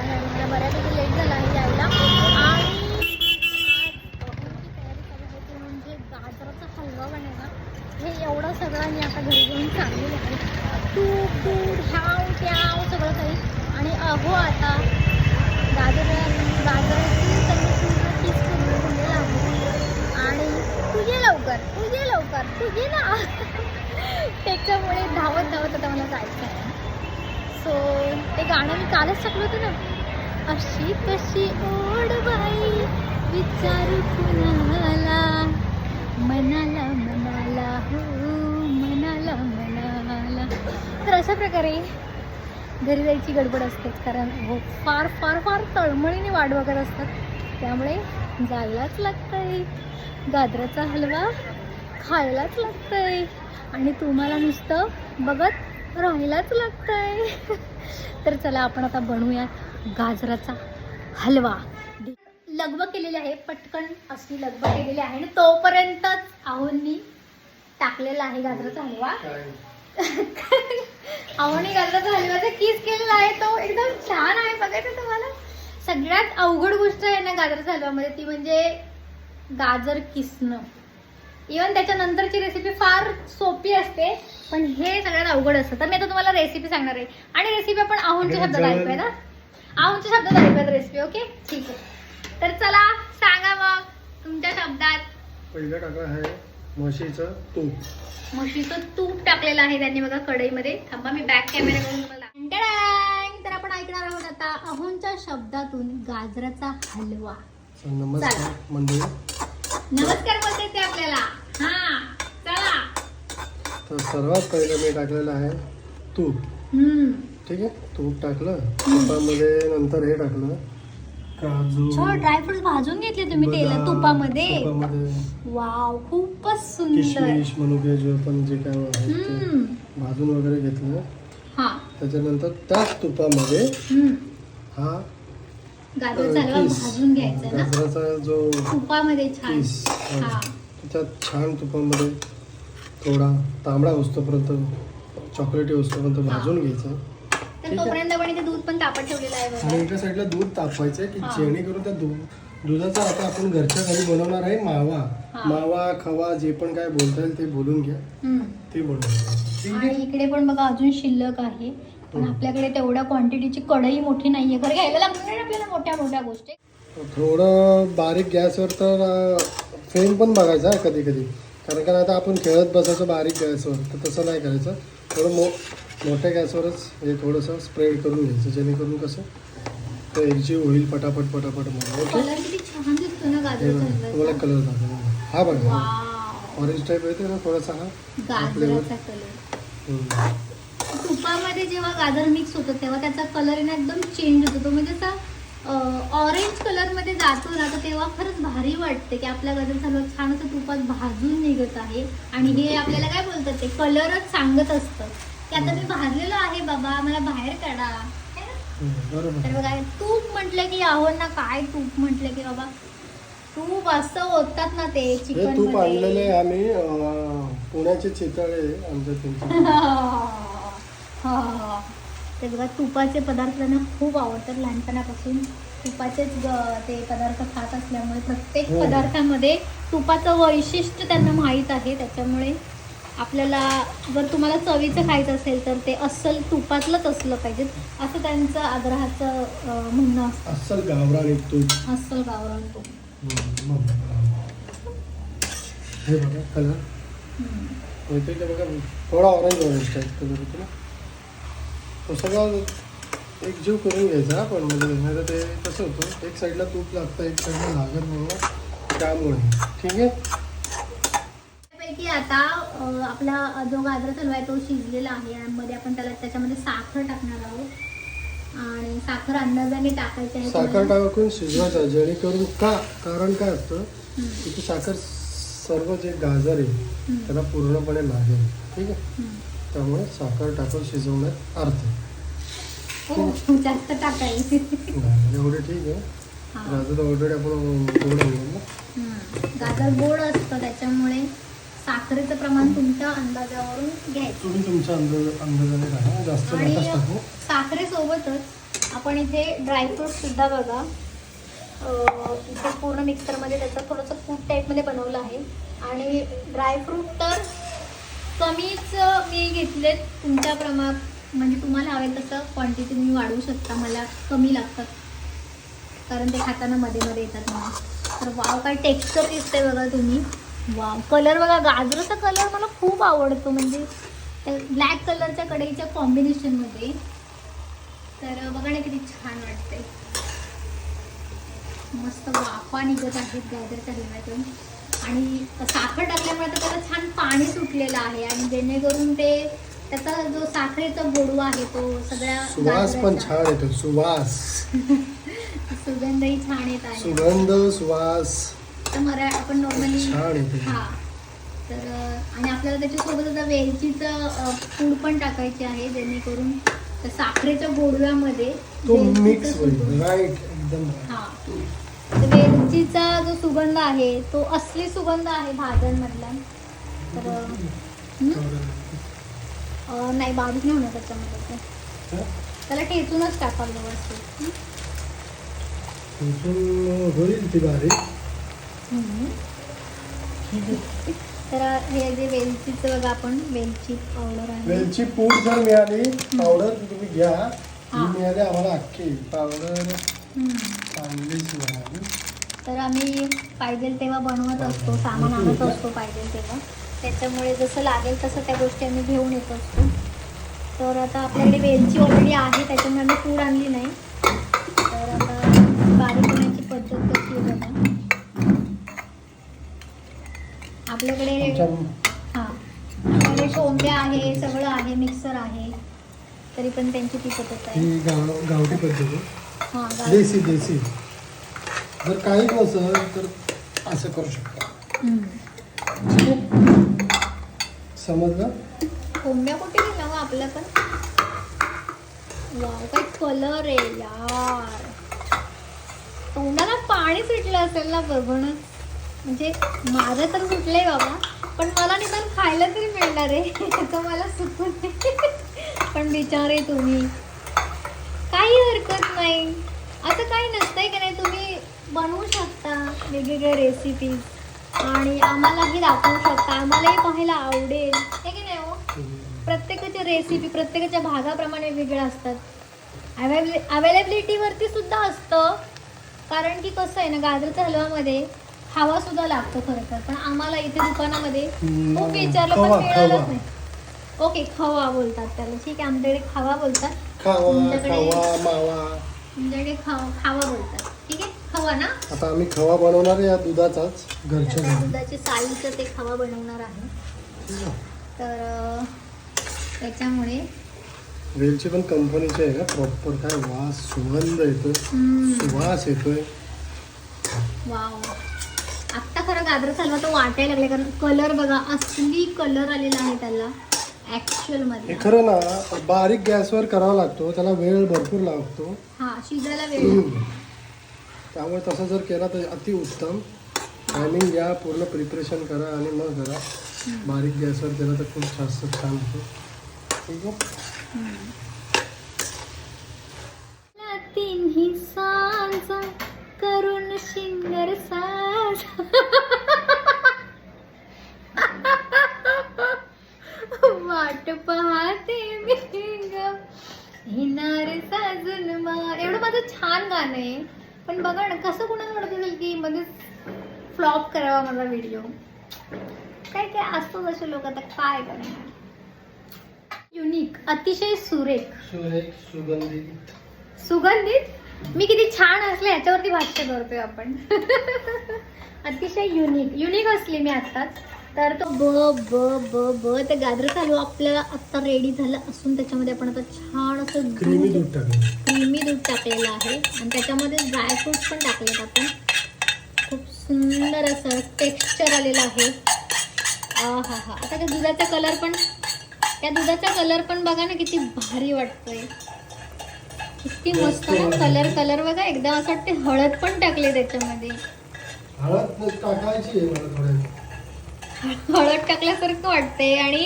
कारण मला बऱ्यापैकी लेट झाला आहे यायला. आणि म्हणजे गाजराचा हलवा बनवला. हे एवढं सगळं मी आता घरी घेऊन चाललेलं आहे. तूप दूध ह्याव त्याव सगळं काही. आणि अहो आता गाजराची त्यांनी पूर्ण किस करून आहे. आणि तू ये लवकर ना. त्याच्यामुळे धावत आता मला जायचं आहे. सो ते गाणं मी कालच टाकलं होतं ना, अशी कशी ओढ बाई विचारू कुणाला, मनाला हो मनाला. तर अशा प्रकारे घरी जायची गडबड असतेच, कारण हो फार फार फार तळमळीने वाट बघत असतात. त्यामुळे जायलाच लागतंय. गाजराचा हलवा खायलाच लागतंय आणि तुम्हाला नुसतं बघत राहायलाच लागतंय. तर चला आपण आता बनवूयात गाजराचा हलवा. लगबग केलेली आहे, पटकन अशी लगबग केलेली आहे आणि तोपर्यंतच आहोंनी टाकलेला आहे गाजराचा हलवा. आहोंनी गाजराचा हलव्याचा किस केलेला आहे, तो एकदम छान आहे. बघायचं तुम्हाला. सगळ्यात अवघड गोष्ट आहे ना गाजराच्या हलव्यामध्ये, ती म्हणजे गाजर किसणं. इव्हन त्याच्यानंतरची रेसिपी फार सोपी असते, पण हे सगळ्यात अवघड असतं. तर मी आता तुम्हाला रेसिपी सांगणार आहे आणि रेसिपी आपण आहोंच्या शब्दात ऐकूया ना, आहोंच्या शब्दात ऐकूयात रेसिपी. ओके ठीक आहे. तर चला सांगा मग तुमच्या शब्दात. पहिलं टाकलं आहे म्हशीचं तूप. म्हशीचं तूप टाकलेलं आहे त्यांनी बघा कढईमध्ये. थांबा मी बॅक कॅमेरा करून तुम्हाला. तर आपण ऐकणार आहोत आता आहोंच्या शब्दातून गाजराचा हलवा. नमस्कार मंडळी. नमस्कार बोलते ते आपल्याला. हा चला. तर सर्वात पहिलं मी टाकलेलं आहे तूप. ठीक आहे, तूप टाकलं. तुपामध्ये नंतर हे टाकलं काजू. ड्रायफ्रुट्स भाजून घेतले तुम्ही तेलात तुपामध्ये. वाव खूपच सुंदर. किशमिश मनुके जे पण जे काय आहे ते भाजून वगैरे घेतलं. त्याच्यानंतर त्याच तुपामध्ये हा गाजराचा हलवा भाजून घ्यायचा ना, गाजराचा जो तुपामध्ये छान. त्याच्यात छान तुपामध्ये थोडा तांबडा होस्तोपर्यंत, चॉकलेटी होस्तोपर्यंत भाजून घ्यायचं. तर तोपर्यंत पण ते दूध पण तापत ठेवलेलं आहे बघा. आणि एका साईडला दूध तापवायचं की जेणेकरून त्या दुधाचा आता आपण घरच्या घरी बनवणार आहे मावा खवा जे पण काय बोलता येईल ते बोलून घ्या. ते बनवून. आणि इकडे पण बघा अजून शिल्लक आहे, पण आपल्याकडे तेवढ्या क्वांटिटीची कढई मोठी नाहीये. घर घ्यायला लागणार नाही आपल्याला मोठ्या गोष्टी. थोडं बारीक गॅसवर तर फ्लेम पण बघायचा कधी कधी, कारण आता आपण खेळत बसायचं बारीक गॅसवर, तर तसं नाही करायचं. थोडं मोठ्या गॅसवरच हे थोडंसं स्प्रेड करून घ्यायचं, जेणेकरून कसं तर एकजीव होईल पटापट म्हणून. ओके, तुम्हाला कलर दाखवा. हा बघा ऑरेंज टाईप येते ना थोडासा, हा गाजराचा कलर. तुपामध्ये जेव्हा गाजर मिक्स होतं तेव्हा त्याचा कलर ना एकदम चेंज होतो. तो म्हणजे असा ऑरेंज कलर मध्ये जातो ना, तर तेव्हा खरंच भारी वाटते की आपल्या गाजराचा हलवा छान असं तुपात भाजून निघत आहे. आणि हे आपल्याला काय बोलतात ते कलरच सांगत असतं की आता मी भाजलेलं आहे बाबा, मला बाहेर काढा. तर बघा तूप म्हटलं की आहोंना काय तूप म्हटलं की बाबा तूप असं होतात ना ते चिकन. तूप आणलेले आम्ही पुण्याचे चितळे आमच्या. ते बघा तुपाचे पदार्थ त्यांना खूप आवडतात लहानपणापासून. तुपाचेच ते पदार्थ खात असल्यामुळे प्रत्येक पदार्थामध्ये तुपाचं वैशिष्ट्य त्यांना माहीत आहे. त्याच्यामुळे आपल्याला जर तुम्हाला चवीचं खायचं असेल तर ते अस्सल तुपातलंच असलं पाहिजे असं त्यांचं आग्रहाचं म्हणणं असतं. अस्सल गावरान तूप. अस्सल गावरान तूप. हे बघा कलर येते का बघा, थोडा ऑरेंज टाईप कलर येतो ना, तो सगळं एकजीव करून घ्यायचा आपण. म्हणजे ते कसं होतं एक साईडला तूप लागतं एक साईडला लागत नाही, त्यामुळे. ठीक आहे. पैकी आता आपला जो गाजराचा हलवा आहे तो शिजलेला आहे आणि मध्ये आपण त्याच्यामध्ये साखर टाकणार आहोत. आणि साखर अंदाजाने टाकायची आहे. साखर टाकून शिजवायचं, जेणेकरून कारण काय असतं की साखर सर्व जे गाजर आहे त्याला पूर्णपणे लागेल. ठीक आहे, त्यामुळे साखर टाकून शिजवण्यात अर्थ. जास्त टाकायची एवढे ठीक आहे. गाजर ऑलरेडी आपण गोड आणलं. गाजर गोड असतं त्याच्यामुळे साखरेचं प्रमाण तुमच्या अंदाजावरून घ्यायचं. तुम्ही तुमच्या अंदाजाने टाका, जास्त नका टाकू. साखरेसोबतच आपण इथे ड्रायफ्रूट सुद्धा बघा इथे पूर्ण मिक्सरमध्ये त्याचं थोडंसं कूट टाईपमध्ये बनवलं आहे. आणि ड्रायफ्रूट तर कमीच मी घेतलेत तुमच्या प्रमाणात, म्हणजे तुम्हाला हवे तसं क्वांटिटी तुम्ही वाढवू शकता. मला कमी लागतात कारण ते खाताना मध्ये मध्ये येतात मला. तर वाव काय टेक्स्चर दिसते बघा तुम्ही. वाव कलर बघा, गाजराचा कलर मला खूप आवडतो, म्हणजे ब्लॅक कलरच्या कढईच्या कॉम्बिनेशनमध्ये. तर बघा ना किती छान वाटते. मस्त वाफा निघत आहेत गाजराच्या हलव्यातून. आणि साखर टाकल्यामुळे तर त्याला छान पाणी सुटलेलं आहे आणि जेणेकरून ते त्याचा जो साखरेचा गोडवा आहे तो सगळ्या सुवास पण छान येतो. सुवास सुगंधही छान येत आहे. सुगंध सुवास तर आपण नॉर्मली छान येते. हा तर आणि आपल्याला त्याच्यासोबत आता वेलचीचं पूड पण टाकायची आहे जेणेकरून त्या साखरेच्या गोडव्यामध्ये तो मिक्स होईल. राईट एकदम. हा वेलचीचा जो सुगंध आहे तो असली सुगंध आहे भाज्यांमधला. तर नाही बारीक नाही होणार त्याच्यामध्ये, त्याला ठेचूनच टाकावं व्यवस्थित. होईल ती बारीक. तर हे जे वेलचीचं बघा आपण वेलची पावडर आहे. वेलची पूड जर मिळाली पावडर तुम्ही घ्या. ही मिळाली आम्हाला अख्खी पावडर चांगलीच मिळाली. तर आम्ही पाहिजे तेव्हा बनवत असतो, सामान आणत असतो पाहिजे तेव्हा. त्याच्यामुळे जसं लागेल तसं त्या गोष्टी आम्ही घेऊन येत असतो. तर आता आपल्याकडे वेलची ऑलरेडी आहे त्याच्यामुळे आम्ही पूड आणली नाही. तर आता बारीक होण्याची पद्धत कशी आहे बघा. आपल्याकडे आपल्याकडे कोंबड्या आहे, सगळं आहे, मिक्सर आहे, तरी पण त्यांची ती पद्धत आहे. ही गावठी पद्धत आहे. हां देसी देसी. जर काहीच नसेल तर असं करू शकता. समजलं. कोंबड्या कुठे गेला मग आपलं पण. वाव काय कलर आहे यार. तोंडाला पाणी सुटलं असेल ना बघूनच. म्हणजे माझं तर सुटलंय बाबा, पण मला निदान खायला तरी मिळणार आहे त्याचं मला सुकून. पण बिचारे तुम्ही, काही हरकत नाही, असं काही नसतंय की नाही. तुम्ही बनवू शकता वेगवेगळ्या रेसिपीज आणि आम्हालाही दाखवू शकता. आम्हालाही पाहायला आवडेल हे की नाही हो. प्रत्येकाची रेसिपी प्रत्येकाच्या भागाप्रमाणे वेगळ्या असतात. अवेलेबिलिटीवरती सुद्धा असतं, कारण की कसं आहे ना गाजराच्या हलव्यामध्ये खावा सुद्धा लागतो खरं तर. पण आम्हाला इथे दुकानामध्ये खूप विचारलं पण मिळालंच नाही. ओके खवा बोलतात त्याला, ठीक आहे. आमच्याकडे खावा बोलतात, तुमच्याकडे खावा बोलतात, ठीक आहे. खवा ना. आता आम्ही खवा बनवणार आहे या दुधाचाच, घरच्या दुधाची साईचं ते खवा बनवणार आहे. तर त्याच्यामुळे वेलची पण कंपनीची आहे का प्रॉपर. काय वास सुगंध येतोय, सुवास येतोय. वाव. आत्ता खरं गाजराचा हलवा तो वाटायला लागले, कारण कलर बघा असली कलर आलेला आहे त्याला ऍक्च्युअल मध्ये. हे खरं ना बारीक गॅसवर करावा लागतो, त्याला वेळ भरपूर लागतो. हा शिजायला वेळ. त्यामुळे तसं जर केला तर अतिउत्तम. टायमिंग घ्या, पूर्ण प्रिपरेशन करा आणि मग करा. बारीक गॅसवर केला तर खूप जास्त छान होतो. ठीक आहे. तिन्ही सांज करून शिंगर साज वाट पाहते मी येणार साजून मार. एवढं माझं छान गाणं आहे, पण बघा ना कसं कुणाला वाटत असेल की मध्ये फ्लॉप करावा माझा व्हिडिओ. काय काय असतं तसे लोक, आता काय करणार. युनिक, अतिशय सुरेख, सुगंधित. सुगंधित. मी किती छान असले ह्याच्यावरती भाष्य करतोय आपण. अतिशय युनिक असली मी आत्ताच. तर तो ब ब ब ब ते गाजराचा हलवा आपल्याला आत्ता रेडी झाला असून त्याच्यामध्ये आपण आता छान असं क्रीमी दूध टाकलेलं आहे आणि त्याच्यामध्ये ड्रायफ्रूट्स पण टाकलेत आपण. खूप सुंदर असं टेक्स्चर आलेलं आहे. हा हा. आता त्या दुधाचा कलर पण बघा ना किती भारी वाटतोय. किती मस्त ना कलर बघा. एकदम असं वाटते हळद पण टाकले त्याच्यामध्ये. हळद टाकायची आहे मला थोडं. हळद टाकल्यासारखं वाटतंय. आणि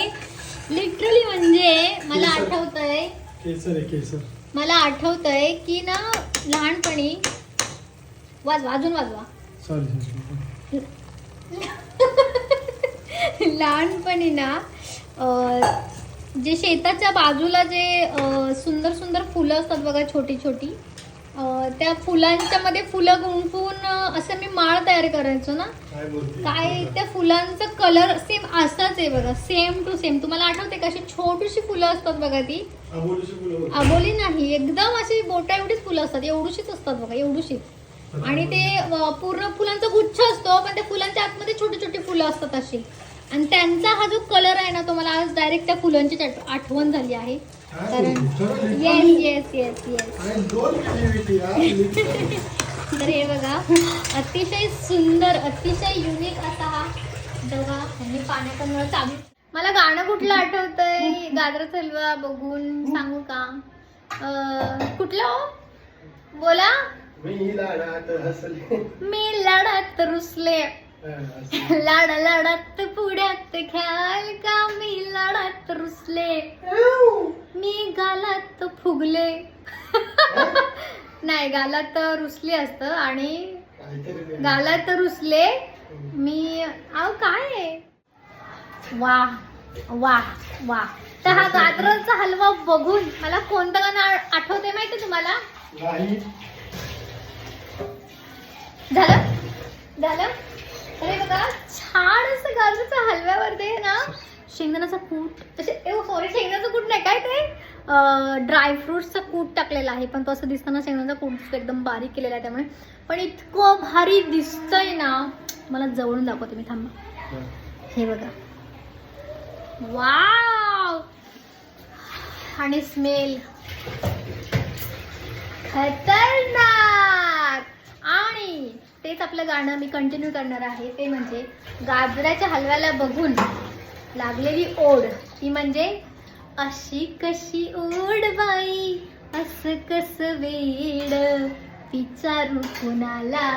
लिटरली म्हणजे मला आठवतंय केसर आहे केसर. मला आठवतंय की ना लहानपणी अजून वाजवा. सॉरी. लहानपणी ना जे शेताच्या बाजूला जे सुंदर सुंदर फुलं असतात बघा, छोटी छोटी, त्या फुलांच्या मध्ये फुलं गुंफून असं मी माळ तयार करायचो ना. काय त्या फुलांचा कलर सेम असाच आहे बघा, सेम टू सेम. तुम्हाला आठवते का? अशी छोटीशी फुलं असतात बघा, ती अबोली नाही, एकदम अशी बोटा एवढीच फुलं असतात, एवढीशीच असतात बघा, एवढीशीच. आणि ते पूर्ण फुलांचा गुच्छ असतो, पण त्या फुलांच्या आतमध्ये छोटी छोटी फुलं असतात अशी. आणि त्यांचा हा जो कलर आहे ना, तो मला आज डायरेक्ट त्या फुलांची आठवण झाली आहे. कारण येस येस येस येस. तर हे बघा, अतिशय सुंदर, अतिशय युनिक असा हा बघा. मी पाण्याचा चालू. मला गाणं कुठलं आठवतंय गाजराचा हलवा बघून, सांगू का? कुठलं हो? बोला. मी लढत रुसले, लाडात पुढ्यात ख्याल का, मी लढत रुसले, मी गालात फुगले. नाही, गालात रुसले असतं आणि गालात रुसले मी. काय आहे? वा वा वा. तर हा गाजराचा हलवा बघून मला कोणतं गाणं आठवते माहिती तुम्हाला? झालं. अरे बघा, छान असं गाजराच्या हलव्यावरती ना शेंगदाण्याचा कूट, शेंगदाण्याचं कूट नाही, काय ते ड्रायफ्रुट्सचा कूट टाकलेला आहे. पण तो असं दिसताना शेंगदाण्याचा कूट एकदम बारीक केलेला आहे, त्यामुळे पण इतकं भारी दिसतंय ना. मला जवळून दाखवते मी, थांबा. हे बघा, वाव. आणि स्मेल खतरनाक. आणि तेच आपलं गाणं मी कंटिन्यू करणार आहे, ते म्हणजे गाजराच्या हलव्याला बघून लागलेली ओढ, ती म्हणजे अशी कशी ओढ बाई, असं कसं वेड, विचारू कुणाला,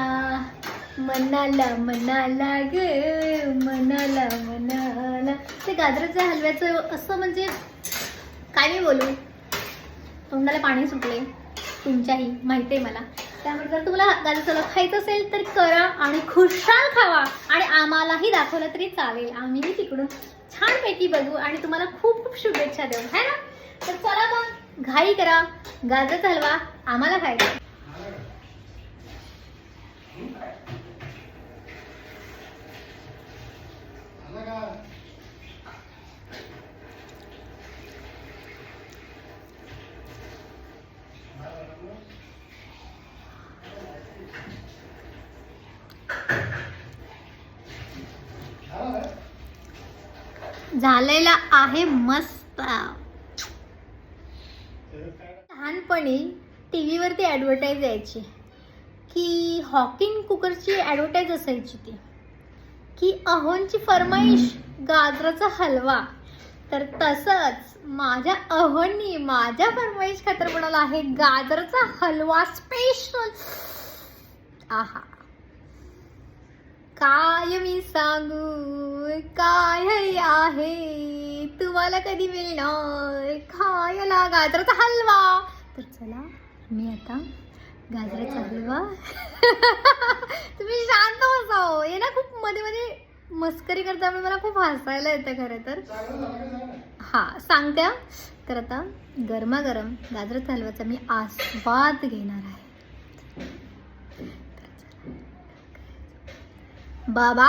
मनाला ग, मनाला. ते गाजराच्या हलव्याचं असं म्हणजे काय मी बोलू, तोंडाला पाणी सुटले. तुमच्याही माहिती आहे मला. त्यामुळे जर तुम्हाला गाजराचा हलवा खायचं असेल तर करा आणि खुशाल खावा. आणि आम्हालाही दाखवलं तरी चालेल, आम्हीही तिकडून छानपैकी बघू आणि तुम्हाला खूप खूप शुभेच्छा देऊ, है ना. तर चला मग, घाई करा, गाजराचा हलवा आम्हाला खायचा. झालेला आहे मस्त. लहानपणी टी व्हीवरती ॲडव्हर्टाईज यायची की हॉकिंग कुकरची ॲडव्हर्टाईज असायची ती, की अहोंची फरमाईश गाजराचा हलवा. तर तसंच माझ्या अहोंनी माझ्या फरमाईश खातर बनवला आहे गाजराचा हलवा स्पेशल. आहा, काय मी सांगू, काय आहे, तुम्हाला कधी मिळणार खायला गाजराचा हलवा. तर चला, मी आता गाजराचा हलवा तुम्ही शांत बसाव. हे ना खूप मध्ये मध्ये मस्करी करता, मला खूप हसायला येतं खरं तर. हा, सांगत्या. तर आता गरमागरम गाजराचा हलव्याचा मी आस्वाद घेणार आहे. बाबा.